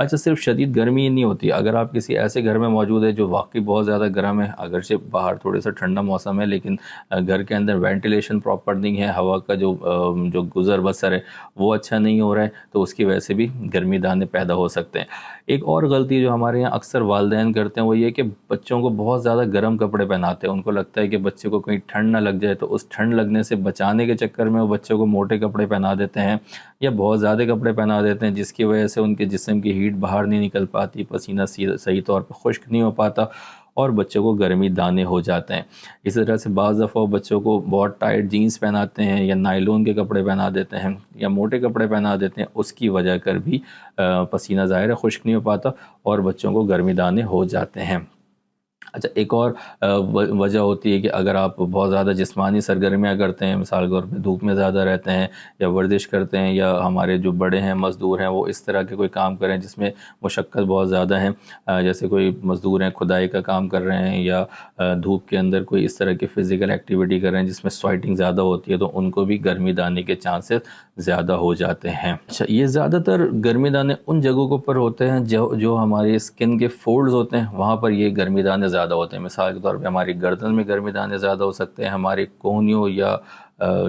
اچھا، صرف شدید گرمی ہی نہیں ہوتی، اگر آپ کسی ایسے گھر میں موجود ہے جو واقعی بہت زیادہ گرم ہے، اگرچہ باہر تھوڑے سا ٹھنڈا موسم ہے لیکن گھر کے اندر وینٹیلیشن پراپر نہیں ہے، ہوا کا جو گزر بسر ہے وہ اچھا نہیں ہو رہا ہے، تو اس کی وجہ سے بھی گرمی دانے پیدا ہو سکتے ہیں۔ ایک اور غلطی جو ہمارے یہاں اکثر والدین کرتے ہیں وہ یہ کہ بچوں کو بہت زیادہ گرم کپڑے پہناتے ہیں، ان کو لگتا ہے کہ بچے کو کہیں ٹھنڈ نہ لگ جائے، تو اس ٹھنڈ لگنے سے بچانے کے چکر میں وہ بچوں کو موٹے کپڑے پہنا دیتے ہیں یا بہت زیادہ کپڑے پہنا دیتے ہیں، جس کی وجہ سے ان کے جسم کی ہیٹ باہر نہیں نکل پاتی، پسینہ صحیح طور پہ خشک نہیں ہو پاتا اور بچوں کو گرمی دانے ہو جاتے ہیں۔ اسی طرح سے بعض دفعہ بچوں کو بہت ٹائٹ جینز پہناتے ہیں یا نائلون کے کپڑے پہنا دیتے ہیں یا موٹے کپڑے پہنا دیتے ہیں، اس کی وجہ کر بھی پسینہ ظاہر ہے خشک نہیں ہو پاتا اور بچوں کو گرمی دانے ہو جاتے ہیں۔ اچھا، ایک اور وجہ ہوتی ہے کہ اگر آپ بہت زیادہ جسمانی سرگرمیاں کرتے ہیں، مثال کے طور پہ دھوپ میں زیادہ رہتے ہیں یا ورزش کرتے ہیں، یا ہمارے جو بڑے ہیں مزدور ہیں وہ اس طرح کے کوئی کام کریں جس میں مشقت بہت زیادہ ہے، جیسے کوئی مزدور ہیں کھدائی کا کام کر رہے ہیں یا دھوپ کے اندر کوئی اس طرح کی فزیکل ایکٹیویٹی کر رہے ہیں جس میں سویٹنگ زیادہ ہوتی ہے، تو ان کو بھی گرمی دانے کے چانسز زیادہ ہو جاتے ہیں۔ اچھا، یہ زیادہ تر گرمی دانے ان جگہوں کے اوپر ہوتے ہیں جو ہماری اسکن کے فولڈز ہوتے ہیں، وہاں پر یہ گرمی دانے زیادہ ہوتے ہیں۔ مثال کے طور پہ ہماری گردن میں گرمی دانے زیادہ ہو سکتے ہیں، ہماری کوہنیوں یا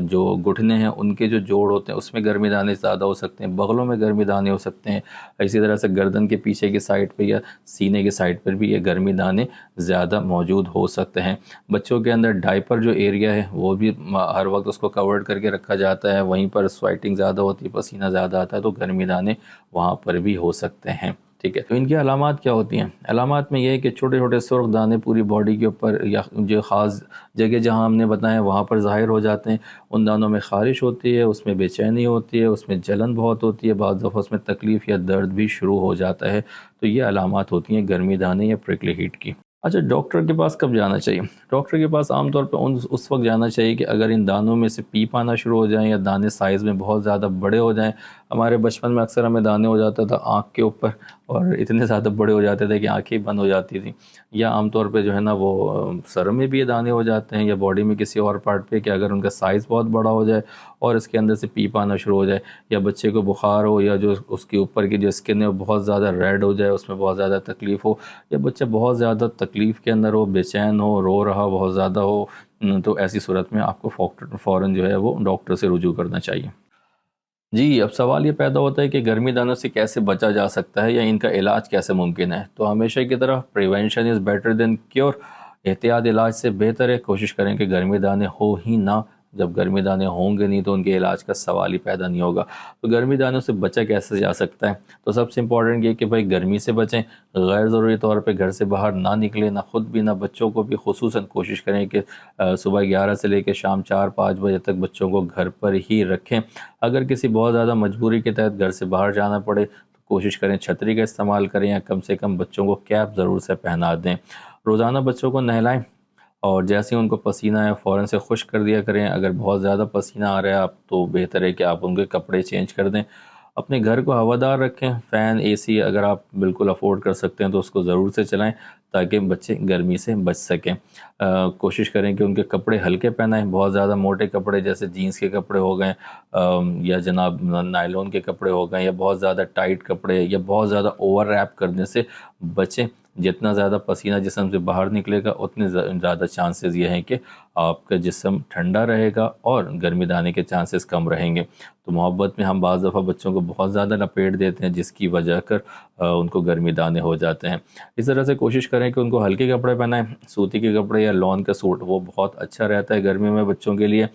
جو گھٹنے ہیں ان کے جو جوڑ ہوتے ہیں اس میں گرمی دانے زیادہ ہو سکتے ہیں، بغلوں میں گرمی دانے ہو سکتے ہیں، اسی طرح سے گردن کے پیچھے کی سائڈ پہ یا سینے کی سائڈ پر بھی یہ گرمی دانے زیادہ موجود ہو سکتے ہیں۔ بچوں کے اندر ڈائپر جو ایریا ہے وہ بھی ہر وقت اس کو کورڈ کر کے رکھا جاتا ہے، وہیں پر سویٹنگ زیادہ ہوتی ہے، پسینہ زیادہ آتا ہے، تو گرمی دانے وہاں پر بھی ہو سکتے ہیں۔ ٹھیک ہے، تو ان کی علامات کیا ہوتی ہیں؟ علامات میں یہ ہے کہ چھوٹے چھوٹے سرخ دانے پوری باڈی کے اوپر یا جو خاص جگہ جہاں ہم نے بتایا وہاں پر ظاہر ہو جاتے ہیں، ان دانوں میں خارش ہوتی ہے، اس میں بے چینی ہوتی ہے، اس میں جلن بہت ہوتی ہے، بعض دفعہ اس میں تکلیف یا درد بھی شروع ہو جاتا ہے، تو یہ علامات ہوتی ہیں گرمی دانے یا پرکلی ہیٹ کی۔ اچھا، ڈاکٹر کے پاس کب جانا چاہیے؟ ڈاکٹر کے پاس عام طور پہ اس وقت جانا چاہیے کہ اگر ان دانوں میں سے پیپ آنا شروع ہو جائیں یا دانے سائز میں بہت زیادہ بڑے ہو جائیں۔ ہمارے بچپن میں اکثر ہمیں دانے ہو جاتا تھا آنکھ کے اوپر اور اتنے زیادہ بڑے ہو جاتے تھے کہ آنکھیں بند ہو جاتی تھیں، یا عام طور پہ جو ہے نا وہ سر میں بھی یہ دانے ہو جاتے ہیں یا باڈی میں کسی اور پارٹ پہ، کہ اگر ان کا سائز بہت بڑا ہو جائے اور اس کے اندر سے پیپ آنا شروع ہو جائے، یا بچے کو بخار ہو، یا جو اس کے اوپر کی جو اسکن ہے وہ بہت زیادہ ریڈ ہو جائے، اس میں بہت زیادہ تکلیف ہو، یا بچہ بہت زیادہ تکلیف کے اندر ہو، بے چین ہو، رو رہا بہت زیادہ ہو، تو ایسی صورت میں آپ کو فوراً جو ہے وہ ڈاکٹر سے رجوع کرنا چاہیے۔ جی، اب سوال یہ پیدا ہوتا ہے کہ گرمی دانوں سے کیسے بچا جا سکتا ہے یا ان کا علاج کیسے ممکن ہے؟ تو ہمیشہ کی طرح prevention is better than cure, احتیاط علاج سے بہتر ہے۔ کوشش کریں کہ گرمی دانے ہو ہی نہ، جب گرمی دانے ہوں گے نہیں تو ان کے علاج کا سوال ہی پیدا نہیں ہوگا۔ تو گرمی دانوں سے بچا کیسے جا سکتا ہے؟ تو سب سے امپورٹنٹ یہ کہ بھائی گرمی سے بچیں، غیر ضروری طور پہ گھر سے باہر نہ نکلیں، نہ خود بھی نہ بچوں کو بھی۔ خصوصاً کوشش کریں کہ صبح 11 سے لے کے شام 4-5 بجے تک بچوں کو گھر پر ہی رکھیں۔ اگر کسی بہت زیادہ مجبوری کے تحت گھر سے باہر جانا پڑے تو کوشش کریں چھتری کا استعمال کریں، یا کم سے کم بچوں کو کیپ ضرور سے پہنا دیں۔ روزانہ بچوں کو نہلائیں اور جیسے ان کو پسینہ ہے فوراً سے خشک کر دیا کریں۔ اگر بہت زیادہ پسینہ آ رہا ہے آپ تو بہتر ہے کہ آپ ان کے کپڑے چینج کر دیں۔ اپنے گھر کو ہوادار رکھیں، فین، اے سی اگر آپ بالکل افورڈ کر سکتے ہیں تو اس کو ضرور سے چلائیں تاکہ بچے گرمی سے بچ سکیں۔ کوشش کریں کہ ان کے کپڑے ہلکے پہنائیں، بہت زیادہ موٹے کپڑے جیسے جینس کے کپڑے ہو گئے یا جناب نائلون کے کپڑے ہو گئے، یا بہت زیادہ ٹائٹ کپڑے یا بہت زیادہ اوور ریپ کرنے سے بچیں۔ جتنا زیادہ پسینہ جسم سے باہر نکلے گا اتنے زیادہ چانسز یہ ہیں کہ آپ کا جسم ٹھنڈا رہے گا اور گرمی دانے کے چانسز کم رہیں گے۔ تو محبت میں ہم بعض دفعہ بچوں کو بہت زیادہ لپیٹ دیتے ہیں جس کی وجہ کر ان کو گرمی دانے ہو جاتے ہیں۔ اس طرح سے کوشش کریں کہ ان کو ہلکے کپڑے پہنائیں، سوتی کے کپڑے یا لون کا سوٹ وہ بہت اچھا رہتا ہے گرمی میں بچوں کے لیے۔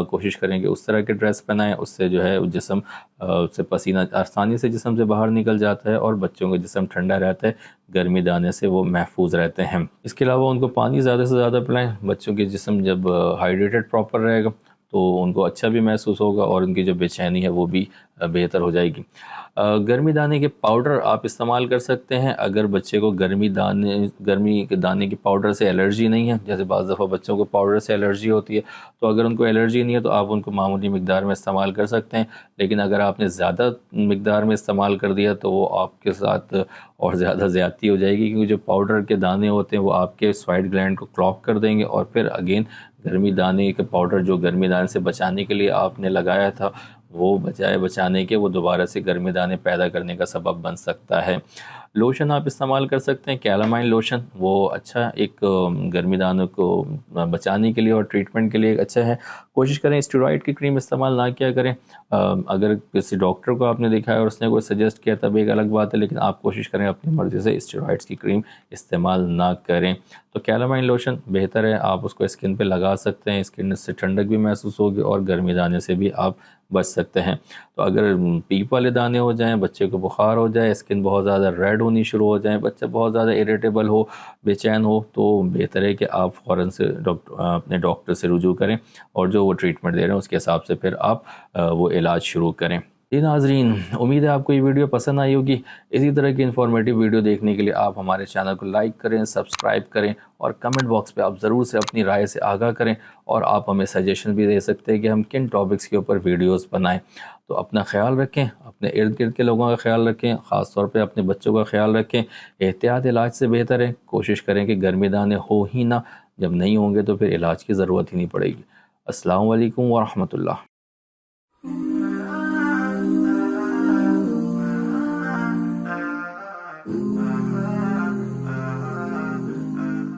کوشش کریں کہ اس طرح کے ڈریس پہنائیں، اس سے جو ہے جسم سے پسینہ آسانی سے جسم سے باہر نکل جاتا ہے اور بچوں کا جسم ٹھنڈا رہتا ہے، گرمی دانے سے وہ محفوظ رہتے ہیں۔ اس کے علاوہ ان کو پانی زیادہ سے زیادہ پلائیں، بچوں کے جسم جب ہائیڈریٹڈ پراپر رہے گا تو ان کو اچھا بھی محسوس ہوگا اور ان کی جو بے چینی ہے وہ بھی بہتر ہو جائے گی۔ گرمی دانے کے پاؤڈر آپ استعمال کر سکتے ہیں اگر بچے کو گرمی کے دانے کی پاؤڈر سے الرجی نہیں ہے، جیسے بعض دفعہ بچوں کو پاؤڈر سے الرجی ہوتی ہے، تو اگر ان کو الرجی نہیں ہے تو آپ ان کو معمولی مقدار میں استعمال کر سکتے ہیں، لیکن اگر آپ نے زیادہ مقدار میں استعمال کر دیا تو وہ آپ کے ساتھ اور زیادہ زیادتی ہو جائے گی، کیونکہ جو پاؤڈر کے دانے ہوتے ہیں وہ آپ کے سوائٹ گلینڈ کو کلاگ کر دیں گے اور پھر اگین گرمی دانے کے پاؤڈر جو گرمی دانے سے بچانے کے لیے آپ نے لگایا تھا وہ بجائے بچانے کے وہ دوبارہ سے گرمی دانے پیدا کرنے کا سبب بن سکتا ہے۔ لوشن آپ استعمال کر سکتے ہیں، کیلامائن لوشن، وہ اچھا ایک گرمی دانوں کو بچانے کے لیے اور ٹریٹمنٹ کے لیے اچھا ہے۔ کوشش کریں اسٹیرائڈ کی کریم استعمال نہ کیا کریں۔ اگر کسی ڈاکٹر کو آپ نے دکھایا اور اس نے کوئی سجیسٹ کیا تب ایک الگ بات ہے، لیکن آپ کوشش کریں اپنی مرضی سے اسٹیرائڈس کی کریم استعمال نہ کریں۔ تو کیلامائن لوشن بہتر ہے، آپ اس کو اسکن پہ لگا سکتے ہیں، اسکن سے ٹھنڈک بھی محسوس ہوگی اور گرمی دانے سے بھی آپ بچ سکتے ہیں۔ تو اگر پیپ والے دانے ہو جائیں، بچے کو بخار ہو جائے، اسکن بہت زیادہ ریڈ ہونی شروع ہو جائیں، بچہ بہت زیادہ اریٹیبل ہو، بے چین ہو، تو بہتر ہے کہ آپ فوراً سے اپنے ڈاکٹر سے رجوع کریں اور جو وہ ٹریٹمنٹ دے رہے ہیں اس کے حساب سے پھر آپ وہ علاج شروع کریں۔ جی ناظرین، امید ہے آپ کو یہ ویڈیو پسند آئی ہوگی۔ اسی طرح کی انفارمیٹیو ویڈیو دیکھنے کے لیے آپ ہمارے چینل کو لائک کریں، سبسکرائب کریں اور کمنٹ باکس پہ آپ ضرور سے اپنی رائے سے آگاہ کریں، اور آپ ہمیں سجیشن بھی دے سکتے ہیں کہ ہم کن ٹاپکس کے اوپر ویڈیوز بنائیں۔ تو اپنا خیال رکھیں، اپنے ارد گرد کے لوگوں کا خیال رکھیں، خاص طور پہ اپنے بچوں کا خیال رکھیں۔ احتیاط علاج سے بہتر ہے، کوشش کریں کہ گرمی دانے ہو ہی نہ، جب نہیں ہوں گے تو پھر علاج کی ضرورت ہی نہیں پڑے گی۔ السلام علیکم ورحمۃ اللہ۔